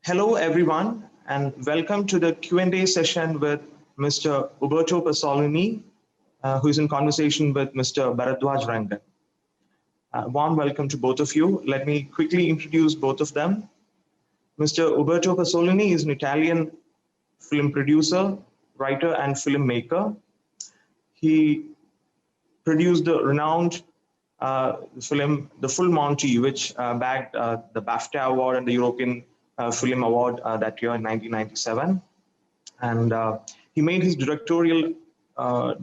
Hello, everyone, and welcome to the Q&A session with Mr. Uberto Pasolini, who is in conversation with Mr. Baradwaj Rangan. Warm welcome to both of you. Let me quickly introduce both of them. Mr. Uberto Pasolini is an Italian film producer, writer, and filmmaker. He produced the renowned film The Full Monty, which bagged the BAFTA Award and the European Film Award that year in 1997. And he made his directorial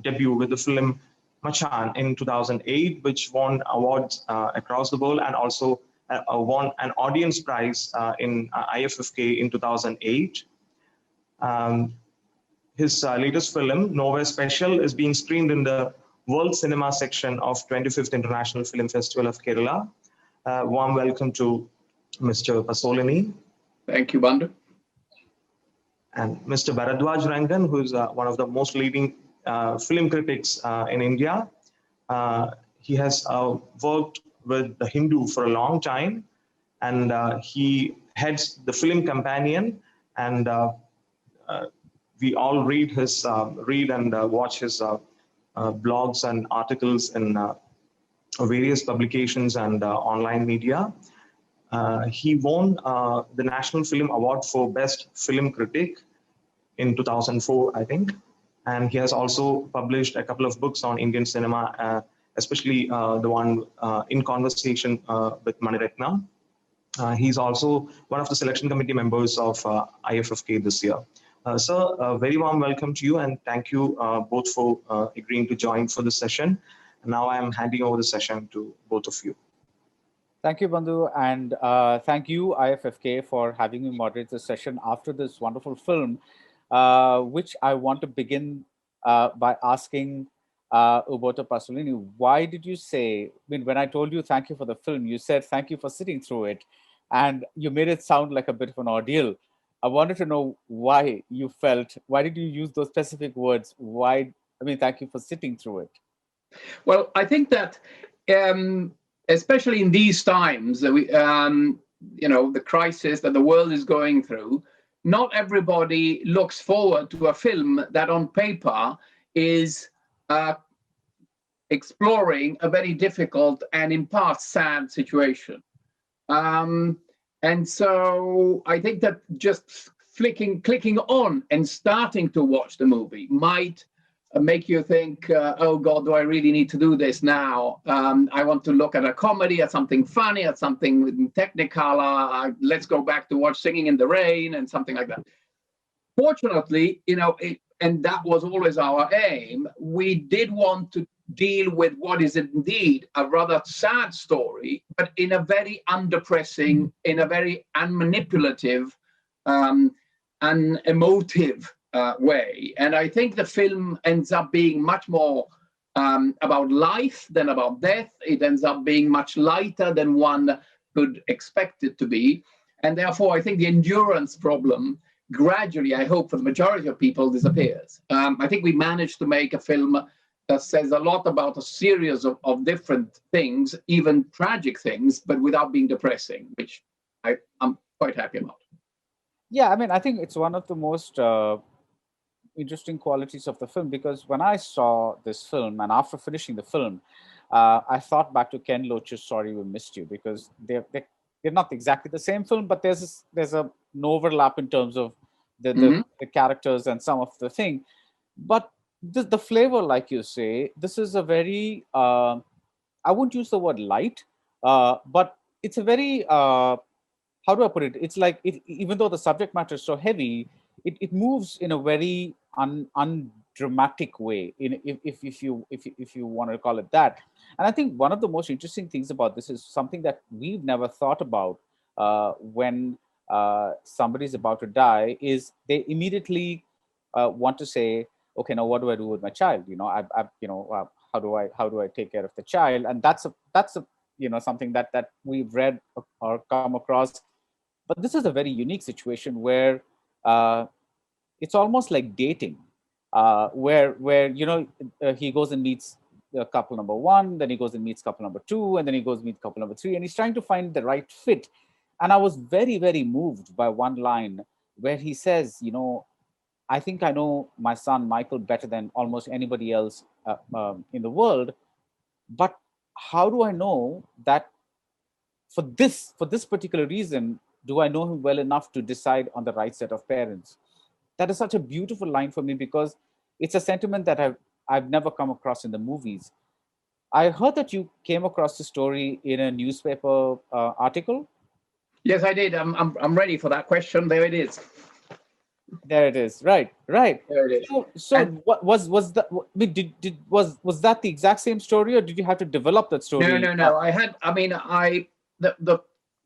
debut with the film Machan in 2008, which won awards across the world and also won an audience prize in IFFK in 2008. His latest film, Nowhere Special, is being screened in the World Cinema section of 25th International Film Festival of Kerala. Warm welcome to Mr. Pasolini. Thank you, Bandhu. And Mr. Baradwaj Rangan, who is one of the most leading film critics in India. He has worked with The Hindu for a long time, and he heads the Film Companion, and we all read and watch his blogs and articles in various publications and online media. He won the National Film Award for Best Film Critic in 2004, I think. And he has also published a couple of books on Indian cinema, especially the one In Conversation with Maniratnam. He's also one of the selection committee members of IFFK this year. Sir, a very warm welcome to you, and thank you both for agreeing to join for this session. Now I am handing over the session to both of you. Thank you, Bandhu, and thank you, IFFK, for having me moderate this session after this wonderful film, which I want to begin by asking Uberto Pasolini, why did you say, when I told you thank you for the film, you said thank you for sitting through it, and you made it sound like a bit of an ordeal. I wanted to know why did you use those specific words? Thank you for sitting through it. Well, I think that especially in these times, the crisis that the world is going through, not everybody looks forward to a film that on paper is exploring a very difficult and in part sad situation. And so I think that just clicking on and starting to watch the movie might make you think, oh God, do I really need to do this now? I want to look at a comedy, at something funny, at something with technicolor. Let's go back to watch Singing in the Rain and something like that. Fortunately, and that was always our aim, we did want to deal with what is indeed a rather sad story, but in a very underpressing, in a very unmanipulative, and emotive way. And I think the film ends up being much more about life than about death. It ends up being much lighter than one could expect it to be. And therefore, I think the endurance problem gradually, I hope for the majority of people, disappears. I think we managed to make a film that says a lot about a series of different things, even tragic things, but without being depressing, which I'm quite happy about. Yeah, I think it's one of the most interesting qualities of the film, because when I saw this film and after finishing the film, I thought back to Ken Loach's Sorry We Missed You, because they're not exactly the same film, but there's an overlap in terms of the characters and some of the thing. But the flavor, like you say, this is a very, I wouldn't use the word light, but it's a very, how do I put it? It's like, even though the subject matter is so heavy, it moves in a very undramatic way, if you want to call it that. And I think one of the most interesting things about this is something that we've never thought about when somebody's about to die, is they immediately want to say, okay, now what do I do with my child? How do I take care of the child? And that's something that we've read or come across. But this is a very unique situation where it's almost like dating, where he goes and meets couple number one, then he goes and meets couple number two, and then he goes and meets couple number three, and he's trying to find the right fit. And I was very, very moved by one line where he says, you know, I think I know my son Michael better than almost anybody else in the world. But how do I know that for this particular reason, do I know him well enough to decide on the right set of parents? That is such a beautiful line for me, because it's a sentiment that I've never come across in the movies. I heard that you came across the story in a newspaper article. Yes, I did. I'm ready for that question. There it is. There it is. Right, right. There it is. So And what was that? Was that the exact same story, or did you have to develop that story? no.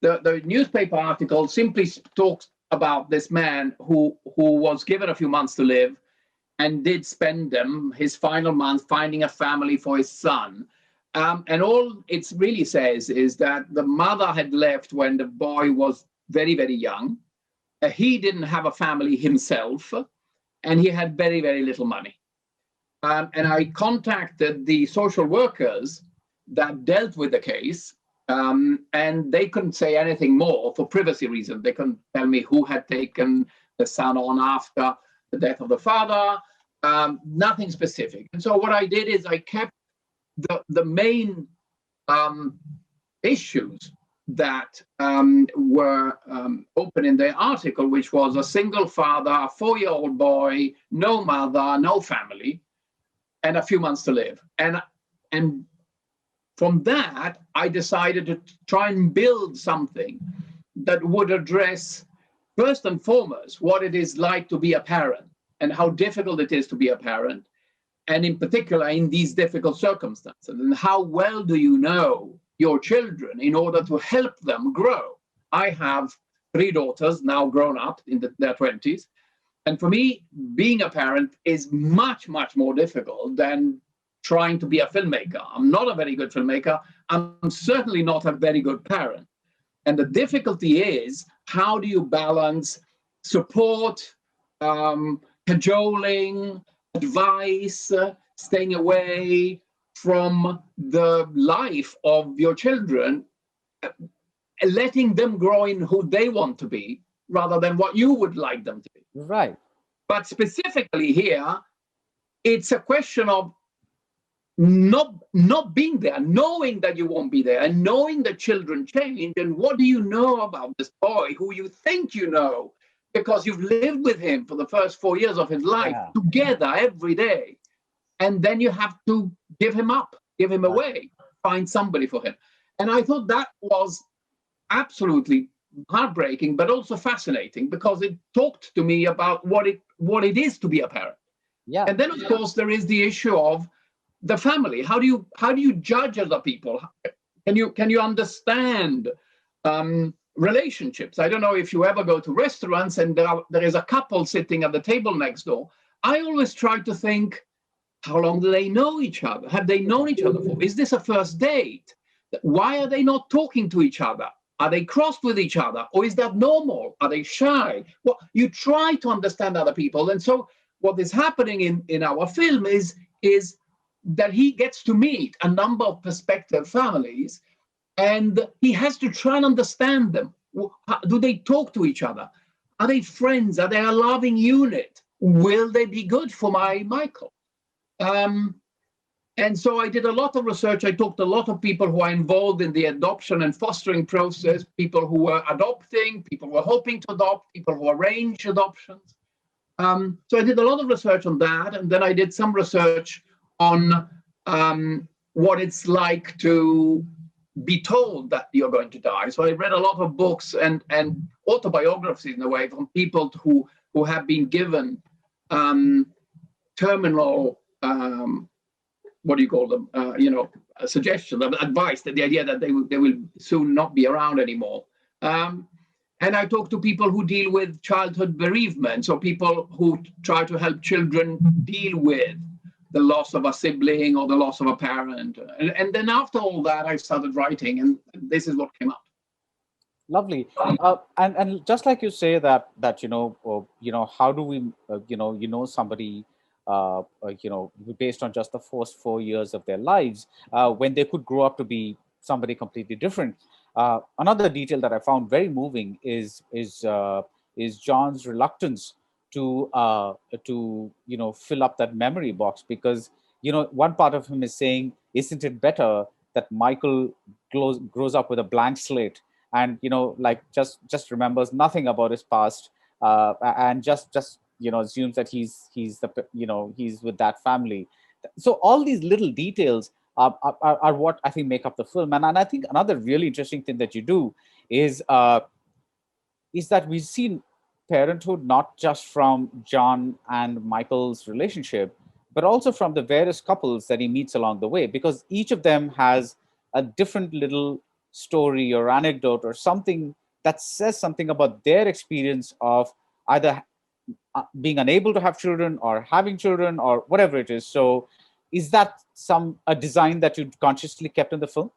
The newspaper article simply talks about this man who was given a few months to live, and did spend them his final months finding a family for his son. And all it really says is that the mother had left when the boy was very, very young. He didn't have a family himself, and he had very, very little money. And I contacted the social workers that dealt with the case, and they couldn't say anything more for privacy reasons. They couldn't tell me who had taken the son on after the death of the father, nothing specific. And so what I did is I kept the main issues that were open in the article, which was a single father, a 4-year-old boy, no mother, no family, and a few months to live. And from that, I decided to try and build something that would address, first and foremost, what it is like to be a parent and how difficult it is to be a parent, and in particular in these difficult circumstances, and how well do you know your children in order to help them grow. I have 3 daughters now grown up in their 20s, and for me, being a parent is much, much more difficult than trying to be a filmmaker. I'm not a very good filmmaker. I'm certainly not a very good parent. And the difficulty is, how do you balance support, cajoling, advice, staying away from the life of your children, letting them grow in who they want to be rather than what you would like them to be. Right. But specifically here, it's a question of not being there, knowing that you won't be there, and knowing that children change. And what do you know about this boy who you think you know, because you've lived with him for the first 4 years of his life together every day. And then you have to give him up, give him away, find somebody for him. And I thought that was absolutely heartbreaking, but also fascinating, because it talked to me about what it is to be a parent. Yeah. And then, of course, there is the issue of the family. How do you judge other people? Can you understand relationships? I don't know if you ever go to restaurants and there is a couple sitting at the table next door. I always try to think, how long do they know each other? Have they known each other for? Is this a first date? Why are they not talking to each other? Are they crossed with each other? Or is that normal? Are they shy? Well, you try to understand other people. And so what is happening in our film is that he gets to meet a number of prospective families, and he has to try and understand them. Do they talk to each other? Are they friends? Are they a loving unit? Will they be good for my Michael? And so I did a lot of research. I talked to a lot of people who are involved in the adoption and fostering process, people who were adopting, people who were hoping to adopt, people who arrange adoptions. So I did a lot of research on that. And then I did some research on what it's like to be told that you're going to die. So I read a lot of books and autobiographies, in a way, from people who have been given terminal, what do you call them? Suggestions, advice, the idea that they will soon not be around anymore. And I talk to people who deal with childhood bereavement, so people who try to help children deal with the loss of a sibling or the loss of a parent. And then after all that, I started writing, and this is what came out. Lovely. And just like you say that how do we somebody based on just the first 4 years of their lives, when they could grow up to be somebody completely different. Another detail that I found very moving is John's reluctance to fill up that memory box, because one part of him is saying, isn't it better that Michael grows up with a blank slate and like just remembers nothing about his past, and just assumes that he's with that family. So all these little details are what I think make up the film. And I think another really interesting thing that you do is that we've seen parenthood not just from John and Michael's relationship, but also from the various couples that he meets along the way, because each of them has a different little story or anecdote or something that says something about their experience of either being unable to have children or having children or whatever it is. So is that a design that you consciously kept in the film?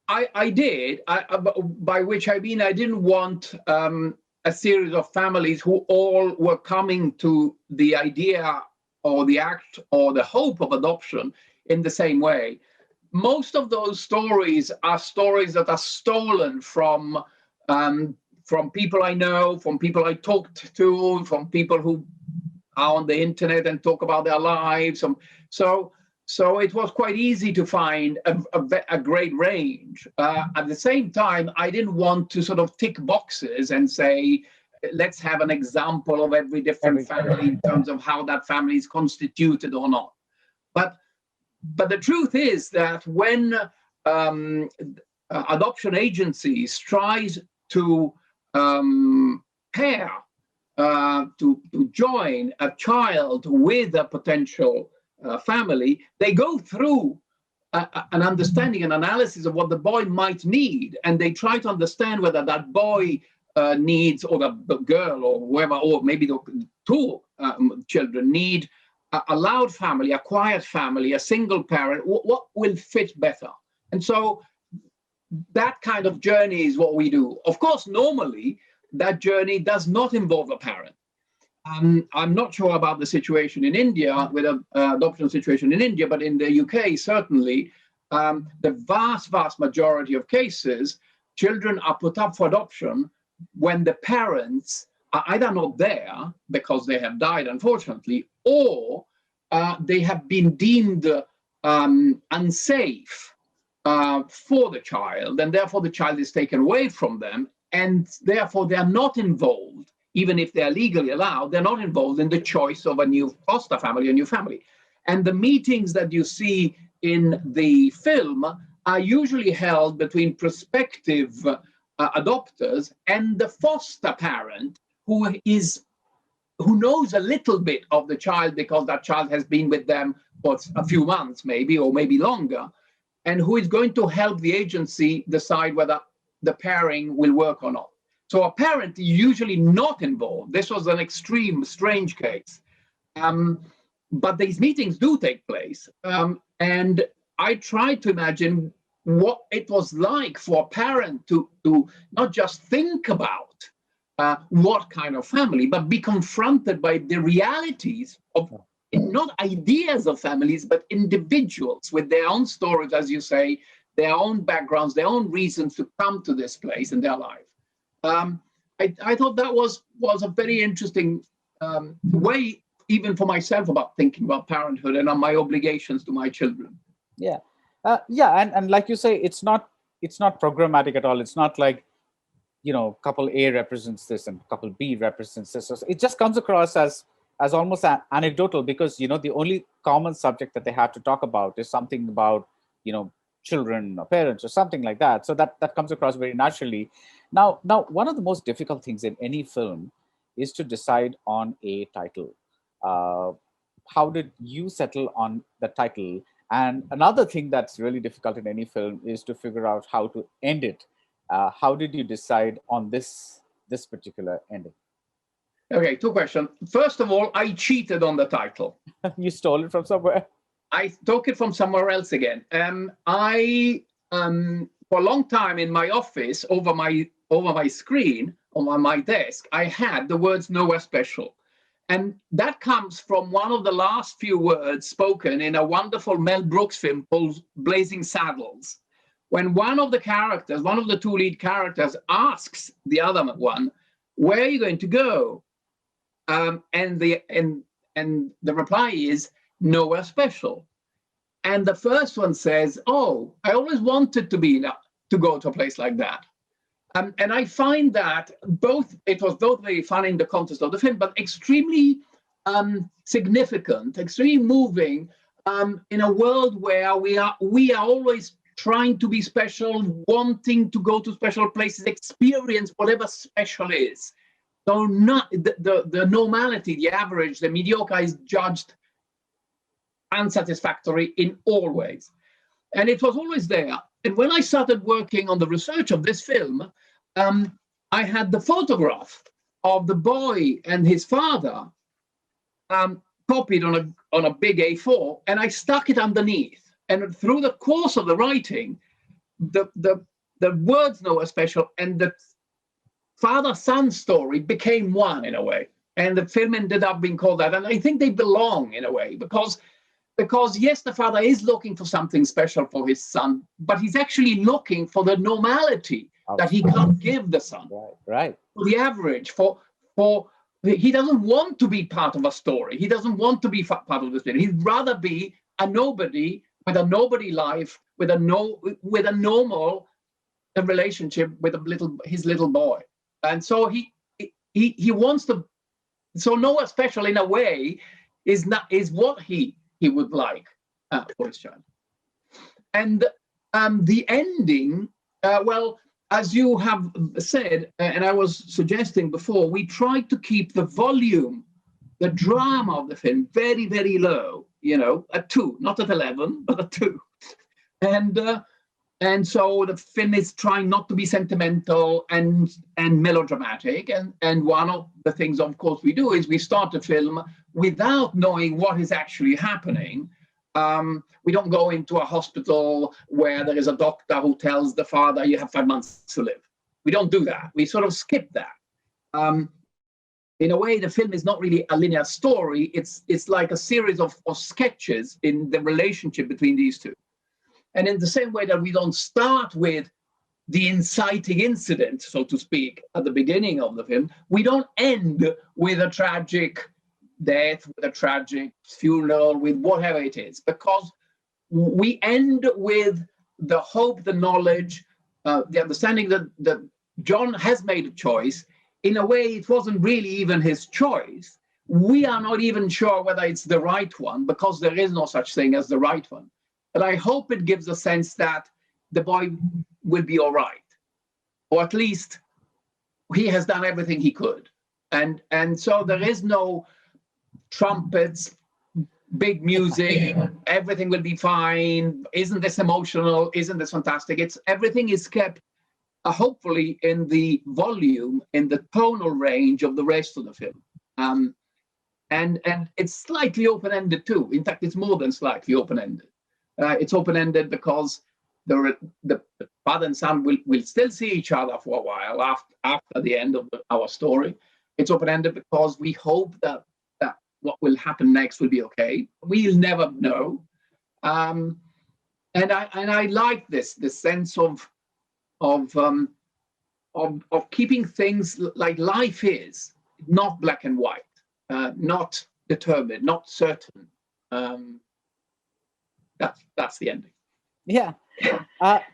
I did, by which I mean I didn't want a series of families who all were coming to the idea or the act or the hope of adoption in the same way. Most of those stories are stories that are stolen from people I know, from people I talked to, from people who are on the internet and talk about their lives. So it was quite easy to find a great range. At the same time, I didn't want to sort of tick boxes and say, let's have an example of every different family in terms of how that family is constituted or not. But the truth is that when adoption agencies try to pair, to join a child with a potential family, they go through an understanding, an analysis of what the boy might need, and they try to understand whether that boy needs, or the girl, or whoever, or maybe the two children need a loud family, a quiet family, a single parent. What will fit better? And so that kind of journey is what we do. Of course, normally that journey does not involve a parent. I'm not sure about the situation in India, with an adoption situation in India, but in the UK, certainly, the vast majority of cases, children are put up for adoption when the parents are either not there because they have died, unfortunately, or they have been deemed unsafe for the child, and therefore the child is taken away from them, and therefore they are not involved. Even if they're legally allowed, they're not involved in the choice of a new foster family, a new family. And the meetings that you see in the film are usually held between prospective adopters and the foster parent who knows a little bit of the child because that child has been with them for a few months maybe, or maybe longer, and who is going to help the agency decide whether the pairing will work or not. So a parent is usually not involved. This was an extreme, strange case. But these meetings do take place. And I tried to imagine what it was like for a parent to not just think about what kind of family, but be confronted by the realities of not ideas of families, but individuals with their own stories, as you say, their own backgrounds, their own reasons to come to this place in their life. I thought that was a very interesting way, even for myself, about thinking about parenthood and my obligations to my children. Yeah, and like you say, it's not programmatic at all. It's not like couple A represents this and couple B represents this. So it just comes across as almost anecdotal, because the only common subject that they have to talk about is something about children or parents or something like that. So that comes across very naturally. Now, one of the most difficult things in any film is to decide on a title. How did you settle on the title? And another thing that's really difficult in any film is to figure out how to end it. How did you decide on this particular ending? Okay, two questions. First of all, I cheated on the title. You stole it from somewhere? I took it from somewhere else again. I for a long time in my office, over my screen, on my desk, I had the words "nowhere special," and that comes from one of the last few words spoken in a wonderful Mel Brooks film called Blazing Saddles, when one of the characters, one of the two lead characters, asks the other one, "Where are you going to go?" And the reply is, "Nowhere special." And the first one says, "Oh, I always wanted to go to a place like that." And I find that it was both very fun in the context of the film, but extremely significant, extremely moving in a world where we are always trying to be special, wanting to go to special places, experience whatever special is. So not the normality, the average, the mediocre is judged unsatisfactory in all ways. And it was always there. And when I started working on the research of this film, I had the photograph of the boy and his father copied on a big A4, and I stuck it underneath. And through the course of the writing, the words "Nowhere Special" and the father-son story became one in a way. And the film ended up being called that. And I think they belong in a way, because yes, the father is looking for something special for his son, but he's actually looking for the normality that he can't give the son. Right. For the average, he doesn't want to be part of a story. He doesn't want to be part of the story. He'd rather be a nobody with a nobody life, with a normal relationship with his little boy. And so he wants to. So Nowhere Special in a way is what he would like for his child. And the ending, well, as you have said, and I was suggesting before, we tried to keep the volume, the drama of the film very, very low, at 2, not at 11, but at 2. And so the film is trying not to be sentimental and melodramatic. And one of the things, of course, we do is we start the film without knowing what is actually happening. We don't go into a hospital where there is a doctor who tells the father, "You have 5 months to live." We don't do that. We sort of skip that. In a way, the film is not really a linear story. It's like a series of sketches in the relationship between these two. And in the same way that we don't start with the inciting incident, so to speak, at the beginning of the film, we don't end with a tragic death, with a tragic funeral, with whatever it is, because we end with the hope, the knowledge, the understanding that John has made a choice. In a way, it wasn't really even his choice. We are not even sure whether it's the right one, because there is no such thing as the right one. But I hope it gives a sense that the boy will be all right, or at least he has done everything he could. And so there is no trumpets, big music, everything will be fine. Isn't this emotional? Isn't this fantastic? Everything is kept, hopefully, in the volume, in the tonal range of the rest of the film. And it's slightly open-ended too. In fact, it's more than slightly open-ended. It's open-ended because the father and son will still see each other for a while after the end of our story. It's open-ended because we hope that what will happen next will be okay. We'll never know. And I like this sense of keeping things like life is, not black and white, not determined, not certain. That's the ending. Yeah. I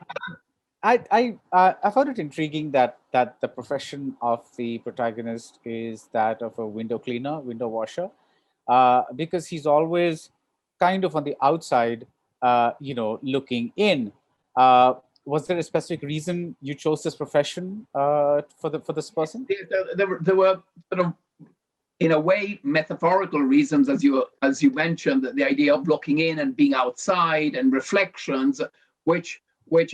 found it intriguing that the profession of the protagonist is that of a window cleaner, window washer, because he's always kind of on the outside, looking in. Was there a specific reason you chose this profession for this person? There were sort of, in a way, metaphorical reasons, as you mentioned, the idea of looking in and being outside, and reflections, which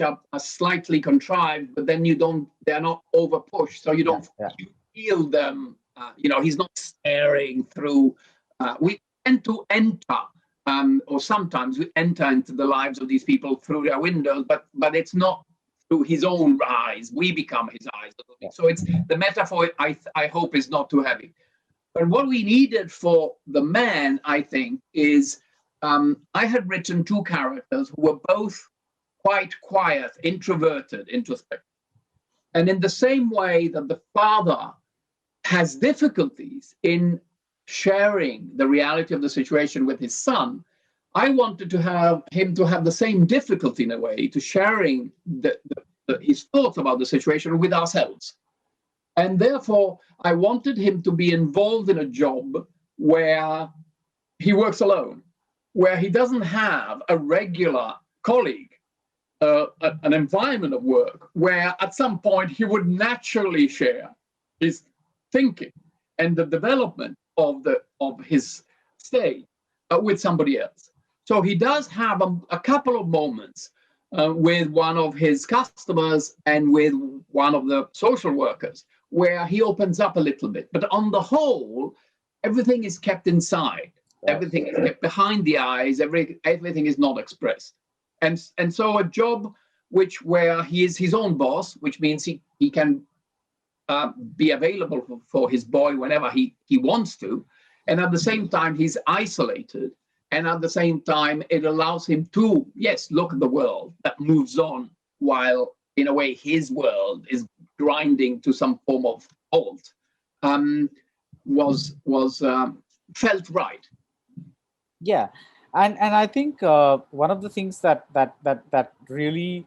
are slightly contrived, but then they're not over pushed, so you don't you feel them. He's not staring through. We tend to enter, or sometimes we enter into the lives of these people through their windows, but it's not through his own eyes. We become his eyes. So it's the metaphor. I hope is not too heavy. But what we needed for the man, I think, is I had written two characters who were both quite quiet, introverted, introspective. And in the same way that the father has difficulties in sharing the reality of the situation with his son, I wanted to have him to have the same difficulty in a way to sharing his thoughts about the situation with ourselves. And therefore, I wanted him to be involved in a job where he works alone, where he doesn't have a regular colleague, an environment of work, where at some point he would naturally share his thinking and the development of his stay with somebody else. So he does have a couple of moments with one of his customers and with one of the social workers where he opens up a little bit. But on the whole, everything is kept inside. Everything is kept behind the eyes. Everything is not expressed. And so a job where he is his own boss, which means he can be available for his boy whenever he wants to. And at the same time, he's isolated. And at the same time, it allows him to, yes, look at the world that moves on while, in a way, his world is grinding to some form of halt, felt right. Yeah, and I think one of the things that really,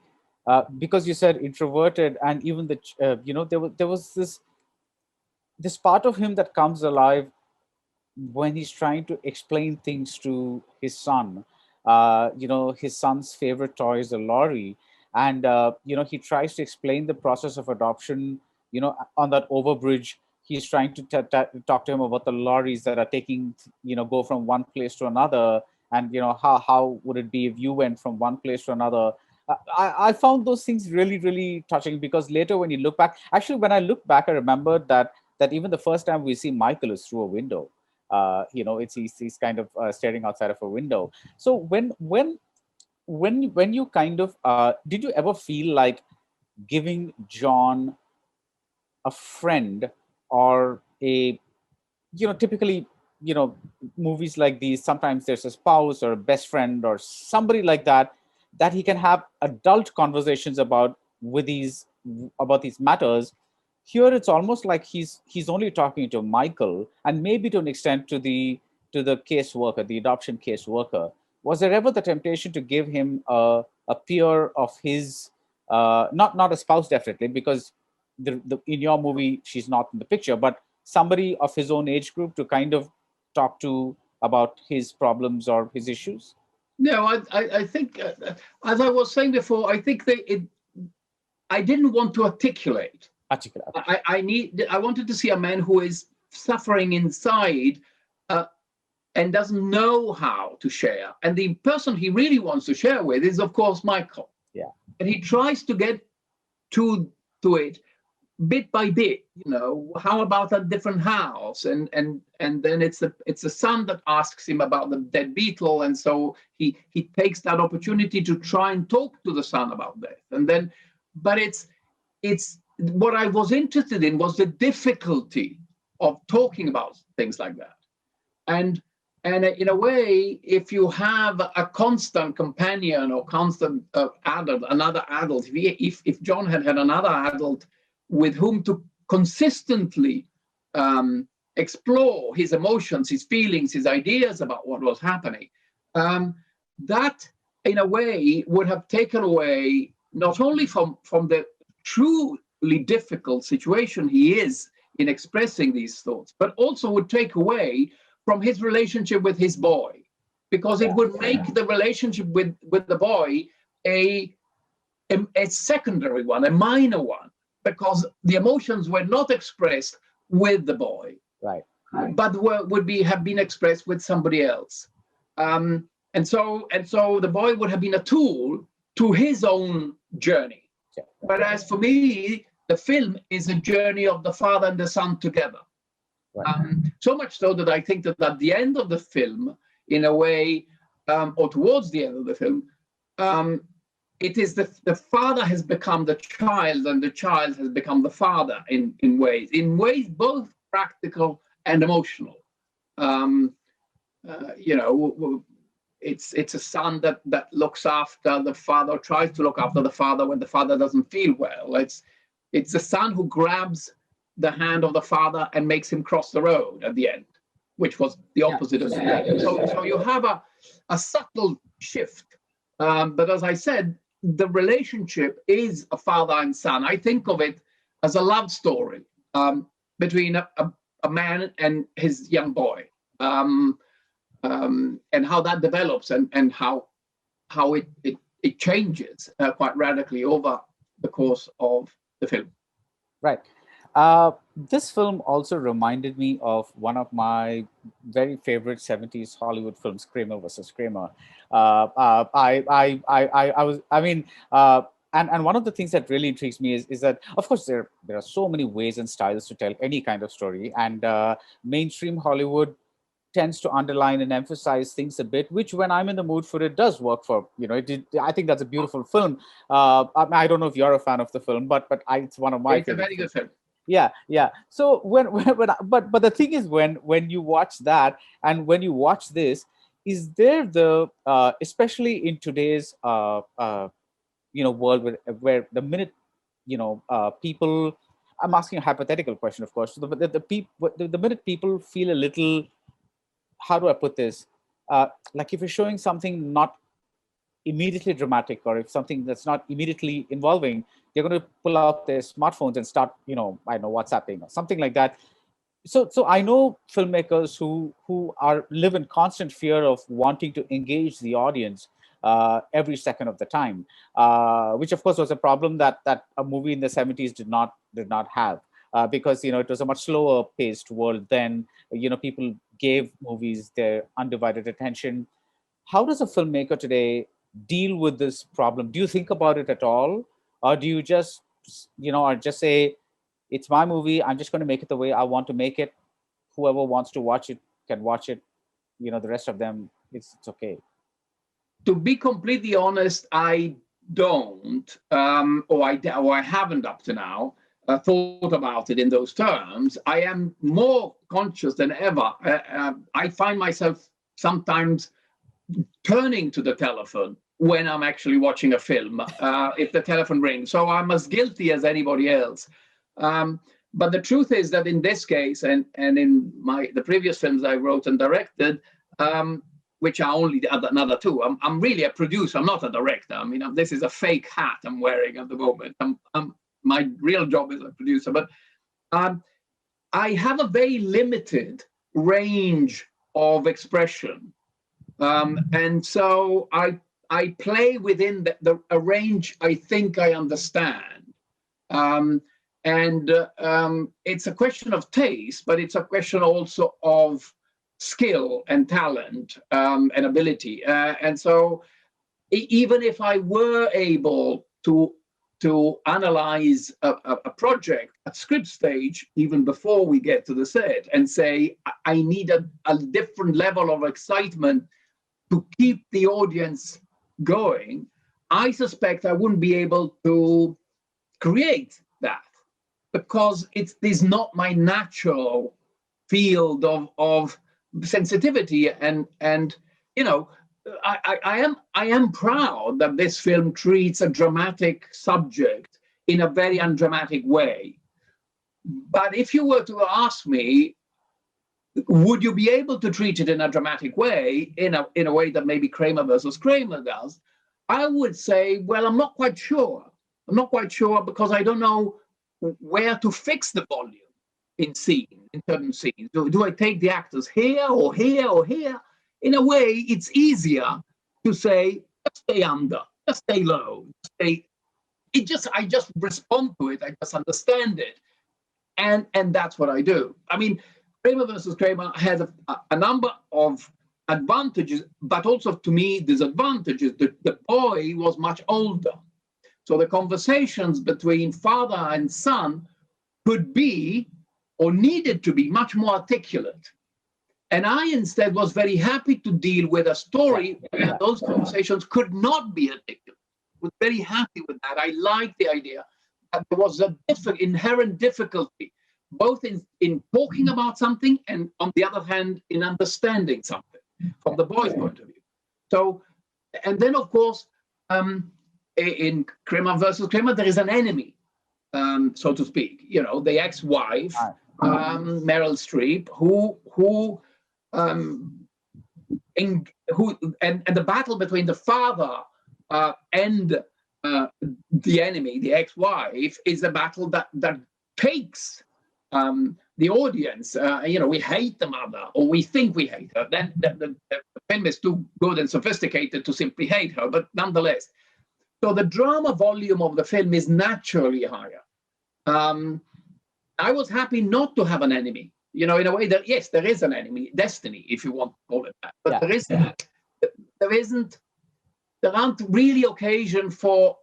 because you said introverted, and even there was this part of him that comes alive when he's trying to explain things to his son. His son's favorite toy is a lorry, and he tries to explain the process of adoption. On that overbridge, he's trying to talk to him about the lorries that are taking, go from one place to another, and how would it be if you went from one place to another. I found those things really, really touching, because later when you look back, actually when I look back, I remembered that even the first time we see Michael is through a window. He's kind of staring outside of a window. So when you kind of did you ever feel like giving John a friend, or typically, movies like these, sometimes there's a spouse or a best friend or somebody like that he can have adult conversations about these matters. Here it's almost like he's only talking to Michael, and maybe to an extent to the caseworker, the adoption caseworker. Was there ever the temptation to give him a peer of his, not a spouse definitely, because in your movie she's not in the picture, but somebody of his own age group to kind of talk to about his problems or his issues? No, I think, as I was saying before, I think I didn't want to articulate. I wanted to see a man who is suffering inside and doesn't know how to share. And the person he really wants to share with is, of course, Michael. Yeah. And he tries to get to it bit by bit. How about a different house? And then it's the son that asks him about the dead beetle, and so he takes that opportunity to try and talk to the son about death. And then, but it's what I was interested in was the difficulty of talking about things like that. And in a way, if you have a constant companion or constant another adult, if John had another adult with whom to consistently explore his emotions, his feelings, his ideas about what was happening, that in a way would have taken away not only from the truly difficult situation he is in expressing these thoughts, but also would take away from his relationship with his boy, because it would make the relationship with the boy a secondary one, a minor one, because the emotions were not expressed with the boy, right? But have been expressed with somebody else, and so the boy would have been a tool to his own journey. Yeah. But as for me, the film is a journey of the father and the son together. Right. So much so that I think that at the end of the film, in a way, or towards the end of the film, it is the father has become the child, and the child has become the father in ways both practical and emotional. it's a son that looks after the father, tries to look after the father when the father doesn't feel well. It's the son who grabs the hand of the father and makes him cross the road at the end, which was the opposite of that. So you have a subtle shift. But as I said, the relationship is a father and son. I think of it as a love story between a man and his young boy, and how that develops and how it changes quite radically over the course of the film. Right. This film also reminded me of one of my very favorite 70s Hollywood films, Kramer versus Kramer. And one of the things that really intrigues me is that, of course, there are so many ways and styles to tell any kind of story. And mainstream Hollywood tends to underline and emphasize things a bit, which when I'm in the mood for it does work for, I think that's a beautiful film. I don't know if you're a fan of the film, but it's one of my It's a very good film. Yeah. So but the thing is, when you watch that and when you watch this, is there the especially in today's world where the minute people, I'm asking a hypothetical question, of course. The minute people feel a little, how do I put this? Like if you're showing something not immediately dramatic, or if something that's not immediately involving, they're going to pull out their smartphones and start, WhatsApping or something like that. So I know filmmakers who live in constant fear of wanting to engage the audience every second of the time, which of course was a problem that a movie in the 70s did not have. Because it was a much slower paced world then. People gave movies their undivided attention. How does a filmmaker today deal with this problem? Do you think about it at all, or do you just say, it's my movie, I'm just going to make it the way I want to make it, whoever wants to watch it can watch it, the rest of them, it's okay? To be completely honest, I don't, or I haven't up to now thought about it in those terms. I am more conscious than ever. I find myself sometimes turning to the telephone when I'm actually watching a film, if the telephone rings. So I'm as guilty as anybody else. But the truth is that in this case, and in the previous films I wrote and directed, which are only another two, I'm really a producer. I'm not a director. I mean, this is a fake hat I'm wearing at the moment. My real job is a producer. But I have a very limited range of expression. And so I play within a range I think I understand. It's a question of taste, but it's a question also of skill and talent and ability. And so even if I were able to analyze a project at script stage, even before we get to the set, and say, I need a different level of excitement to keep the audience going, I suspect I wouldn't be able to create that, because it is not my natural field of sensitivity. And I am proud that this film treats a dramatic subject in a very undramatic way. But if you were to ask me, would you be able to treat it in a dramatic way, in a way that maybe Kramer versus Kramer does? I would say, well, I'm not quite sure. I'm not quite sure, because I don't know where to fix the volume in certain scenes. Do I take the actors here or here or here? In a way, it's easier to say, just stay under, just stay low, I just respond to it. I just understand it. And that's what I do. I mean, Kramer versus Kramer has a number of advantages, but also, to me, disadvantages. The boy was much older. So the conversations between father and son could be, or needed to be, much more articulate. And I instead was very happy to deal with a story where those conversations could not be articulate. I was very happy with that. I liked the idea that there was an inherent difficulty, both in talking about something and, on the other hand, in understanding something from the boy's point of view. So, and then of course, in Kramer versus Kramer, there is an enemy, so to speak. You know, the ex-wife, Meryl Streep, who and the battle between the father and the enemy, the ex-wife, is a battle that takes the audience. You know, we hate the mother, or we think we hate her. Then the film is too good and sophisticated to simply hate her, but nonetheless. So the drama volume of the film is naturally higher. I was happy not to have an enemy. You know, in a way that, yes, there is an enemy, destiny, if you want to call it that. But there aren't really occasion for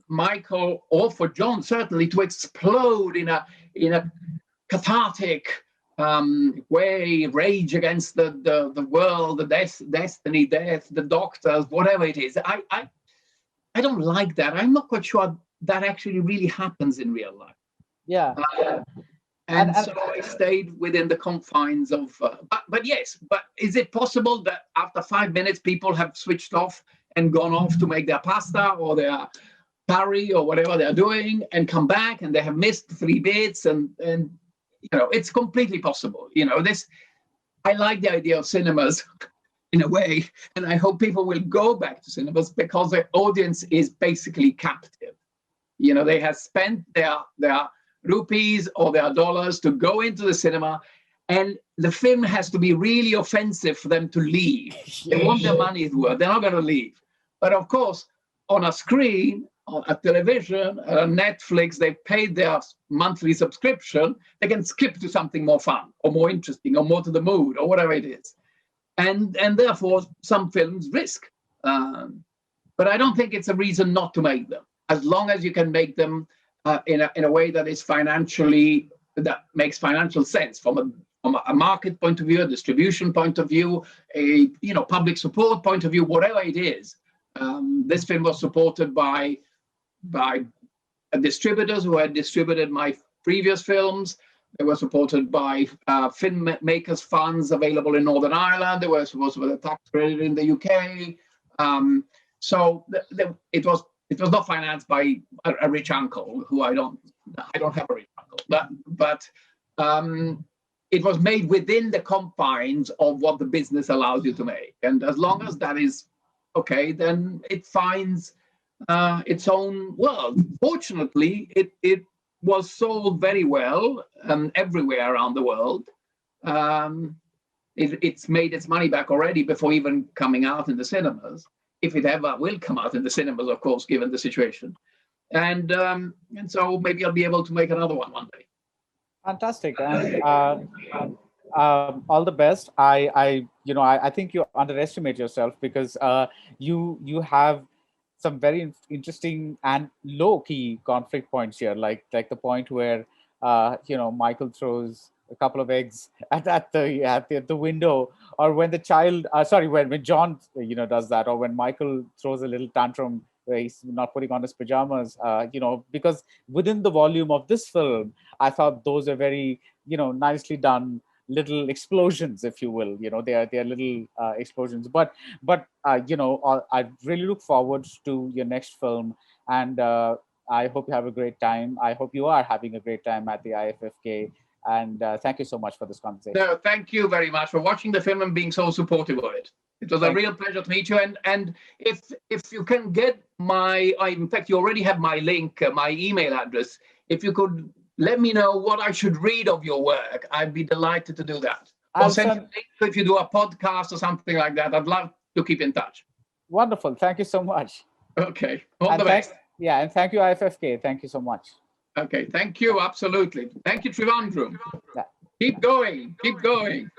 Michael or for John, certainly, to explode in a cathartic way, rage against the world, the destiny, death, the doctors, whatever it is. I don't like that. I'm not quite sure that actually really happens in real life. Yeah. And so I stayed within the confines of, but yes, but is it possible that after 5 minutes, people have switched off and gone off to make their pasta or their curry or whatever they're doing and come back and they have missed 3 bits and you know, it's completely possible. You know, I like the idea of cinemas in a way, and I hope people will go back to cinemas because the audience is basically captive. You know, they have spent their rupees or their dollars to go into the cinema, and the film has to be really offensive for them to leave. They want their money's worth. They're not going to leave. But of course, on a screen, on a television, Netflix, they've paid their monthly subscription. They can skip to something more fun or more interesting or more to the mood or whatever it is. And therefore, some films risk. But I don't think it's a reason not to make them, as long as you can make them in a way that is that makes financial sense from a market point of view, a distribution point of view, a public support point of view, whatever it is. This film was supported by distributors who had distributed my previous films. They were supported by filmmakers' funds available in Northern Ireland. They were supposed with a tax credit in the UK. So it was not financed by a rich uncle who I don't have a rich uncle, but it was made within the confines of what the business allows you to make. And as long as that is okay, then it finds its own world. Fortunately, it was sold very well everywhere around the world. It's made its money back already before even coming out in the cinemas. If it ever will come out in the cinemas, of course, given the situation. And so maybe I'll be able to make another one day. Fantastic. And all the best. I think you underestimate yourself because you have some very interesting and low-key conflict points here, like the point where Michael throws a couple of eggs at the window, or when the child when John does that, or when Michael throws a little tantrum where he's not putting on his pajamas, because within the volume of this film, I thought those are very nicely done little explosions, if you will. They are little explosions, but I really look forward to your next film, and I hope you have a great time. I hope you are having a great time at the IFFK. And thank you so much for this conversation. No, thank you very much for watching the film and being so supportive of it. It was a real pleasure to meet you. And if you can get in fact, you already have my link, my email address. If you could let me know what I should read of your work, I'd be delighted to do that. Or send you a link if you do a podcast or something like that. I'd love to keep in touch. Wonderful. Thank you so much. Okay. All the best. Yeah, and thank you, IFFK. Thank you so much. Okay, thank you. Absolutely. Thank you, Trivandrum. Yeah. Keep going. Keep going.